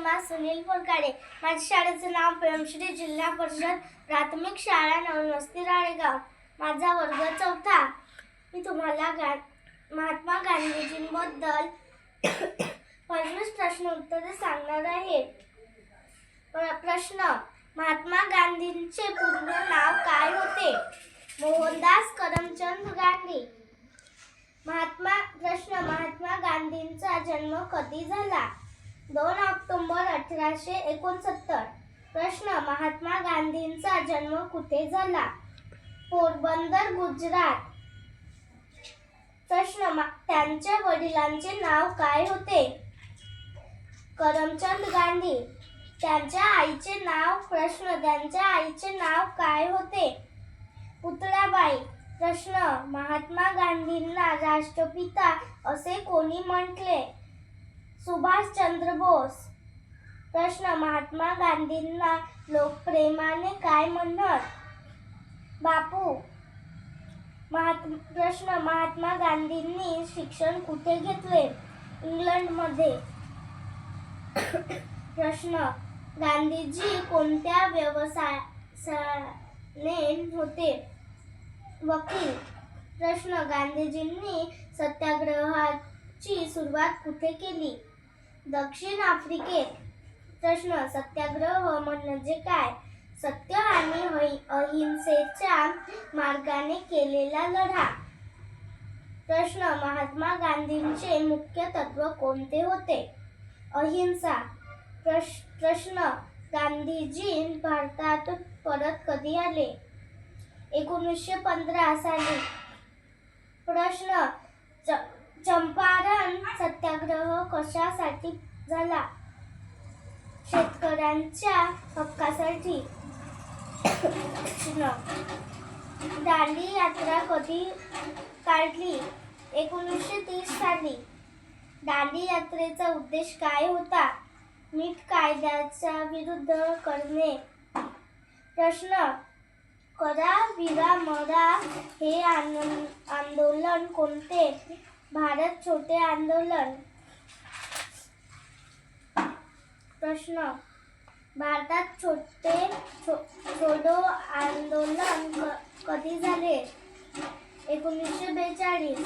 प्रतिमा सुनील फरकाडे। माझ्या शाळेचे नाव प्रेमश्री जिल्हा परिषद प्राथमिक शाळा नवनवस्ती राळेगाव। माझा वर्ग 4था। मी तुम्हाला महात्मा गांधीजींबद्दल 25 प्रश्न उत्तरे सांगणार आहे। प्रश्न: महात्मा गांधींचे पूर्ण नाव काय होते? मोहनदास करमचंद गांधी। प्रश्न: महात्मा गांधींचा जन्म कधी झाला? 2 ऑक्टोबर 1869। प्रश्न: महात्मा गांधींचा जन्म कुठे झाला? पोरबंदर, गुजरात। प्रश्न: त्यांच्या वडिलांचे नाव काय होते? करमचंद गांधी। त्यांच्या आईचे नाव? प्रश्न: त्यांच्या आईचे नाव काय होते? पुतळाबाई। प्रश्न: महात्मा गांधींना राष्ट्रपिता असे कोणी म्हटले? सुभाषचंद्र बोस। प्रश्न: महात्मा गांधींना लोक प्रेमाने काय म्हणत? बापू। प्रश्न: महात्मा गांधींनी शिक्षण कुठे घेतले? इंग्लंडमध्ये। प्रश्न: गांधीजी कोणत्या व्यवसायाने होते? वकील। प्रश्न: गांधीजींनी सत्याग्रहाची सुरुवात कुठे केली? दक्षिण आफ्रिकेत। प्रश्न: सत्याग्रह म्हणजे काय? सत्य आणि अहिंसेच्या मार्गाने केलेला लढा। प्रश्न: महात्मा गांधींचे मुख्य तत्व कोणते होते? अहिंसा। प्रश्न: गांधीजी भारतात परत कधी आले? 1915 साली। प्रश्न: चंपारण सत्याग्रह कशासाठी झाला? शेतकऱ्यांच्या हक्कासाठी। प्रश्न: दांडी यात्रा कधी काढली? 1930 साली। दांडी यात्रेचा उद्देश काय होता? मीठ कायद्याच्या विरुद्ध करणे। प्रश्न: करा वीरा मरा हे आंदोलन कोणते? भारत छोडो आंदोलन। प्रश्न: भारत छोडो आंदोलन कधी झाले? 1942।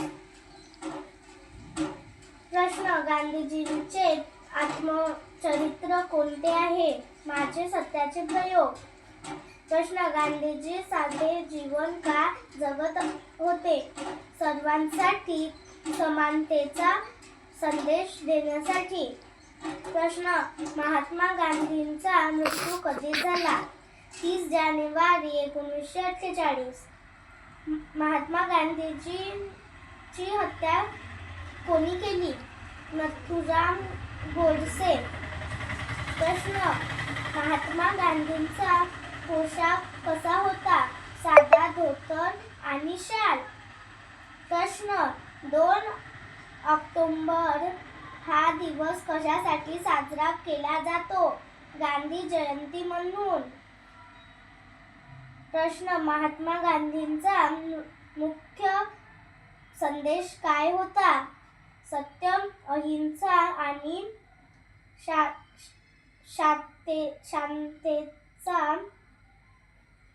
प्रश्न: गांधीजींचे आत्मचरित्र कोणते आहे? माझे सत्याचे प्रयोग। प्रश्न: गांधीजी साधे जीवन का जगत होते? सर्वांसाठी समानतेचा संदेश देण्यासाठी। प्रश्न: महात्मा गांधींचा मृत्यू कधी झाला? 30 जानेवारी 1948। महात्मा गांधींची हत्या कोणी केली? नथुराम गोडसे। प्रश्न: महात्मा गांधींचा पोशाख कसा होता? साधा धोतर आणि शाल। प्रश्न: 2 ऑक्टोबर हा दिवस कशासाठी साजरा केला जातो? गांधी जयंती म्हणून। प्रश्न: महात्मा गांधींचा मुख्य संदेश काय होता? सत्य, अहिंसा आणि शांततेचा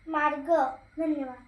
मार्ग। धन्यवाद।